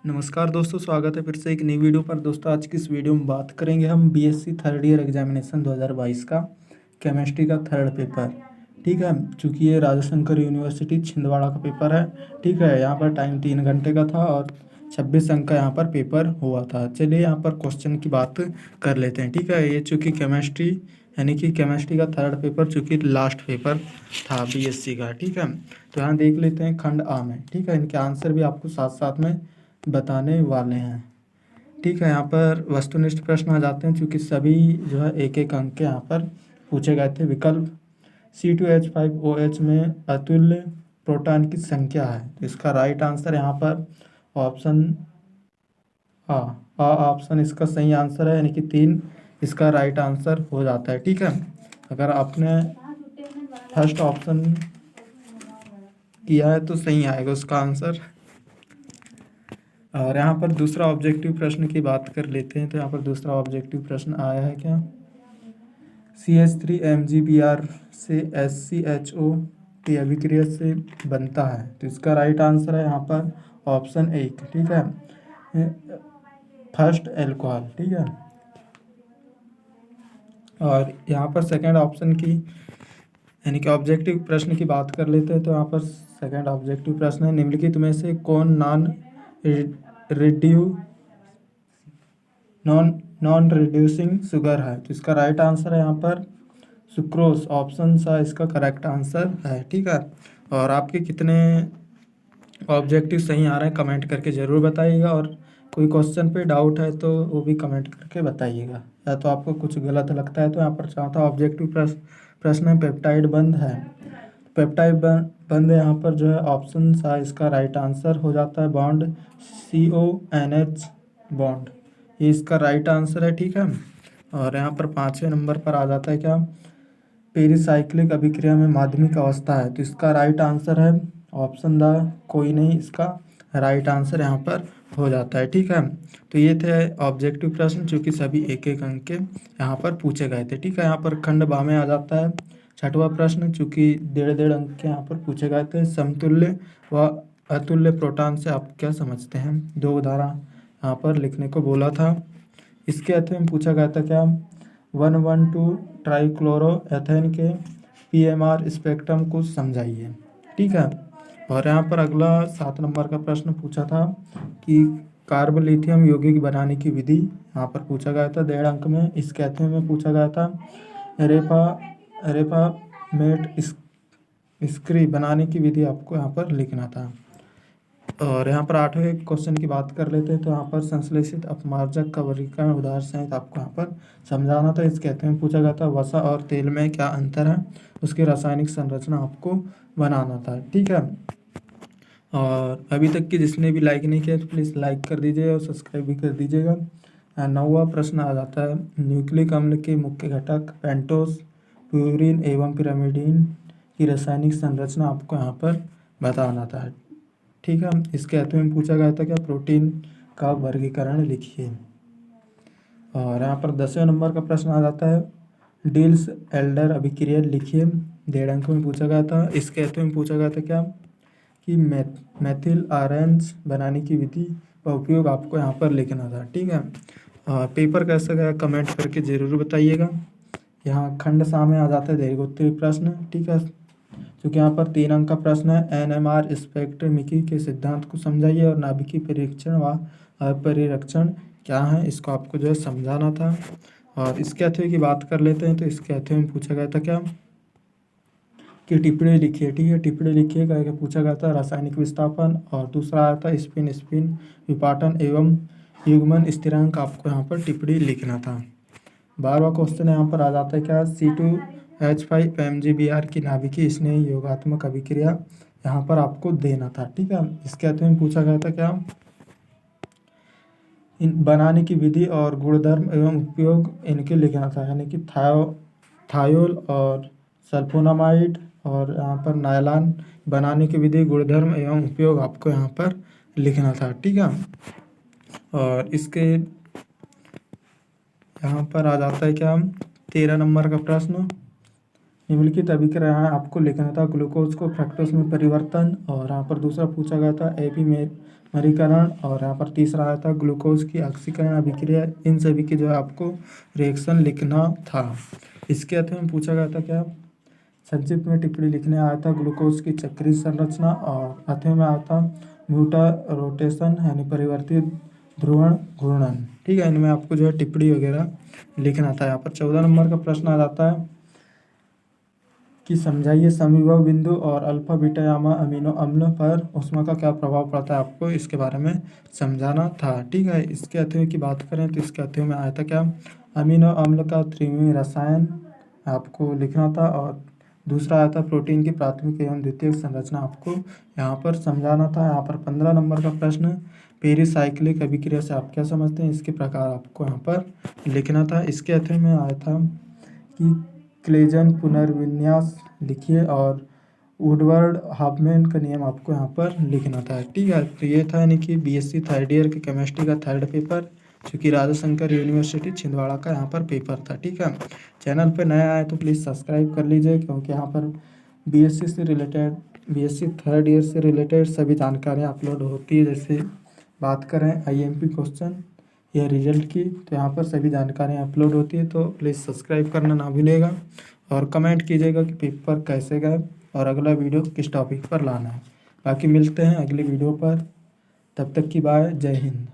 नमस्कार दोस्तों, स्वागत है फिर से एक नई वीडियो पर। दोस्तों आज की इस वीडियो में बात करेंगे हम बीएससी थर्ड ईयर एग्जामिनेशन 2022 का केमिस्ट्री का थर्ड पेपर। ठीक है, चूँकि ये राजा शंकर यूनिवर्सिटी छिंदवाड़ा का पेपर है। ठीक है, यहाँ पर टाइम 3 घंटे का था और 26 अंक का यहाँ पर पेपर हुआ था। चलिए यहाँ पर क्वेश्चन की बात कर लेते हैं। ठीक है, ये चूँकि केमिस्ट्री यानी कि केमिस्ट्री का थर्ड पेपर चूँकि लास्ट पेपर था बीएससी का। ठीक है, तो यहाँ देख लेते हैं खंड आ में। ठीक है, इनके आंसर भी आपको साथ साथ में बताने वाले हैं। ठीक है, यहाँ पर वस्तुनिष्ठ प्रश्न आ जाते हैं चूँकि सभी जो है एक एक अंक के यहाँ पर पूछे गए थे। विकल्प C2H5OH में अतुल्य प्रोटॉन की संख्या है, तो इसका राइट आंसर यहाँ पर ऑप्शन ऑप्शन इसका सही आंसर है, यानी कि 3 इसका राइट आंसर हो जाता है। ठीक है, अगर आपने फर्स्ट ऑप्शन किया है तो सही आएगा उसका आंसर। और यहाँ पर दूसरा ऑब्जेक्टिव प्रश्न की बात कर लेते हैं। तो यहाँ पर दूसरा ऑब्जेक्टिव प्रश्न आया है क्या, CH3MgBr से SCHO की अभिक्रिया से बनता है, तो इसका राइट आंसर है यहाँ पर ऑप्शन 1। ठीक है, फर्स्ट एल्कोहल। ठीक है, और यहाँ पर सेकंड ऑप्शन की यानी कि ऑब्जेक्टिव प्रश्न की बात कर लेते हैं। तो यहाँ पर सेकंड ऑब्जेक्टिव प्रश्न है, निम्नलिखित में से कौन नॉन रिड्यूसिंग शुगर है, तो इसका राइट आंसर है यहाँ पर सुक्रोज। ऑप्शन सा इसका करेक्ट आंसर है। ठीक है, और आपके कितने ऑब्जेक्टिव सही आ रहे हैं कमेंट करके ज़रूर बताइएगा, और कोई क्वेश्चन पे डाउट है तो वो भी कमेंट करके बताइएगा, या तो आपको कुछ गलत लगता है। तो यहाँ पर चौथा ऑब्जेक्टिव प्रश्न है, पेप्टाइड बंध है। पेप्टाइड बंध यहाँ पर जो है ऑप्शन सा इसका राइट आंसर हो जाता है बॉन्ड CONH बॉन्ड, ये इसका राइट आंसर है। ठीक है, और यहाँ पर 5वें नंबर पर आ जाता है क्या, पेरिसाइक्लिक अभिक्रिया में माध्यमिक अवस्था है, तो इसका राइट आंसर है ऑप्शन द कोई नहीं, इसका राइट आंसर यहाँ पर हो जाता है। ठीक है, तो ये थे ऑब्जेक्टिव प्रश्न जो कि सभी एक एक अंक के यहाँ पर पूछे गए थे। ठीक है, यहाँ पर खंड बा में आ जाता है छठवां प्रश्न, चूँकि 1.5 अंक के यहाँ पर पूछे गए थे। समतुल्य व अतुल्य प्रोटॉन से आप क्या समझते हैं, 2 उदाहरण यहाँ पर लिखने को बोला था। इसके अर्थ में पूछा गया था क्या, 112 ट्राइक्लोरो एथेन के PMR स्पेक्ट्रम को समझाइए। ठीक है, और यहाँ पर अगला 7 नंबर का प्रश्न पूछा था कि कार्बोलिथियम यौगिक बनाने की विधि यहाँ पर पूछा गया था 1.5 अंक में। इसके अर्थ में पूछा गया था रेफा मेट स्क्री बनाने की विधि आपको यहाँ पर लिखना था। और यहाँ पर 8वें क्वेश्चन की बात कर लेते हैं। तो यहाँ पर संश्लेषित अपमार्जक का वर्गीकरण उदाहरण सहित आपको यहाँ पर समझाना था। इस कहते में पूछा गया था वसा और तेल में क्या अंतर है, उसकी रासायनिक संरचना आपको बनाना था। ठीक है, और अभी तक की जिसने भी लाइक नहीं किया तो प्लीज़ लाइक कर दीजिए और सब्सक्राइब भी कर दीजिएगा। 9वां प्रश्न आ जाता है, न्यूक्लिक अम्ल के मुख्य घटक पेंटोस, प्यूरिन एवं पिरामिडीन की रासायनिक संरचना आपको यहाँ पर बताना था। ठीक है, इसके अर्थ में पूछा गया था क्या, प्रोटीन का वर्गीकरण लिखिए। और यहाँ पर 10वें नंबर का प्रश्न आ जाता है, डिल्स एल्डर अभिक्रिया लिखिए। 1.5 अंक में पूछा गया था। इसके अर्थ में पूछा गया था क्या, कि मेथिल ऑरेंज बनाने की विधि का उपयोग आपको यहाँ पर लिखना था। ठीक है, पेपर कैसा गया कमेंट करके ज़रूर बताइएगा। यहाँ खंड सा में आ जाता है दीर्घोत्तरीय प्रश्न। ठीक है, क्योंकि यहाँ पर 3 अंक का प्रश्न है, NMR स्पेक्ट्रमिकी के सिद्धांत को समझाइए और नाभिकीय परीक्षण व अपरिरक्षण क्या है, इसको आपको जो है समझाना था। और इसके अथवे की बात कर लेते हैं। तो इसके अथवे में पूछा गया था क्या, कि टिप्पणी लिखिए। ठीक है, टिप्पणी लिखिए करके पूछा गया था रासायनिक विस्थापन, और दूसरा आया था स्पिन विपाटन एवं युग्मन स्थिरांक, आपको यहाँ पर टिप्पणी लिखना था। 12वां क्वेश्चन यहाँ पर आ जाता है क्या, C2H5MgBr की नाभिकीय स्नेह योगात्मक अभिक्रिया यहाँ पर आपको देना था। ठीक है, इसके अर्थ में पूछा गया था क्या, इन बनाने की विधि और गुणधर्म एवं उपयोग इनके लिखना था, यानी कि थायोल और सल्फोनामाइड और यहाँ पर नायलॉन बनाने की विधि, गुणधर्म एवं उपयोग आपको यहाँ पर लिखना था। ठीक है, और इसके यहाँ पर आ जाता है क्या, 13 नंबर का प्रश्न, निम्नलिखित अभिक्रियाएं आपको लिखना था। ग्लूकोज को फ्रक्टोज में परिवर्तन, और यहाँ पर दूसरा पूछा गया था एपीमेरीकरण, और यहाँ पर तीसरा आया था ग्लूकोज की ऑक्सीकरण अभिक्रिया। इन सभी की जो है आपको रिएक्शन लिखना था। इसके अध्ययन में पूछा गया था क्या, संक्षिप्त में टिप्पणी लिखने आया था ग्लूकोज की चक्रीय संरचना, और अध्ययन में आया था म्यूटा रोटेशन यानी परिवर्तित ध्रुवण घूर्णन। ठीक है, इनमें आपको जो है टिप्पणी वगैरह लिखना था। यहाँ पर 14 नंबर का प्रश्न आ जाता है कि समझाइए समीभव बिंदु और अल्फा बीटा गामा अमीनो अम्ल पर ऊष्मा का क्या प्रभाव पड़ता है, आपको इसके बारे में समझाना था। ठीक है, इसके अध्ययन की बात करें तो इसके अध्ययन में आया था क्या, अमीनो अम्ल का त्रिविमीय रसायन आपको लिखना था, और दूसरा आया था प्रोटीन की प्राथमिक एवं द्वितीयक संरचना, आपको यहाँ पर समझाना था। यहाँ पर 15 नंबर का प्रश्न, पेरिसाइक्लिक अभिक्रिया से आप क्या समझते हैं, इसके प्रकार आपको यहाँ पर लिखना था। इसके अध्ययन में आया था कि क्लेजन पुनर्विन्यास लिखिए, और वुडवर्ड हाफमैन का नियम आपको यहाँ पर लिखना था। ठीक है, तो ये था यानी कि बीएससी थर्ड ईयर के केमिस्ट्री का थर्ड पेपर, जो कि राजा शंकर यूनिवर्सिटी छिंदवाड़ा का यहाँ पर पेपर था। ठीक है, चैनल पर नया आए तो प्लीज़ सब्सक्राइब कर लीजिए, क्योंकि यहाँ पर बीएससी से रिलेटेड, बीएससी थर्ड ईयर से रिलेटेड सभी जानकारियाँ अपलोड होती है। जैसे बात करें आईएमपी क्वेश्चन या रिजल्ट की, तो यहाँ पर सभी जानकारियाँ अपलोड होती है, तो प्लीज़ सब्सक्राइब करना ना भूलिएगा, और कमेंट कीजिएगा कि पेपर कैसे गए और अगला वीडियो किस टॉपिक पर लाना है। बाकी मिलते हैं अगली वीडियो पर, तब तक की बाय, जय हिंद।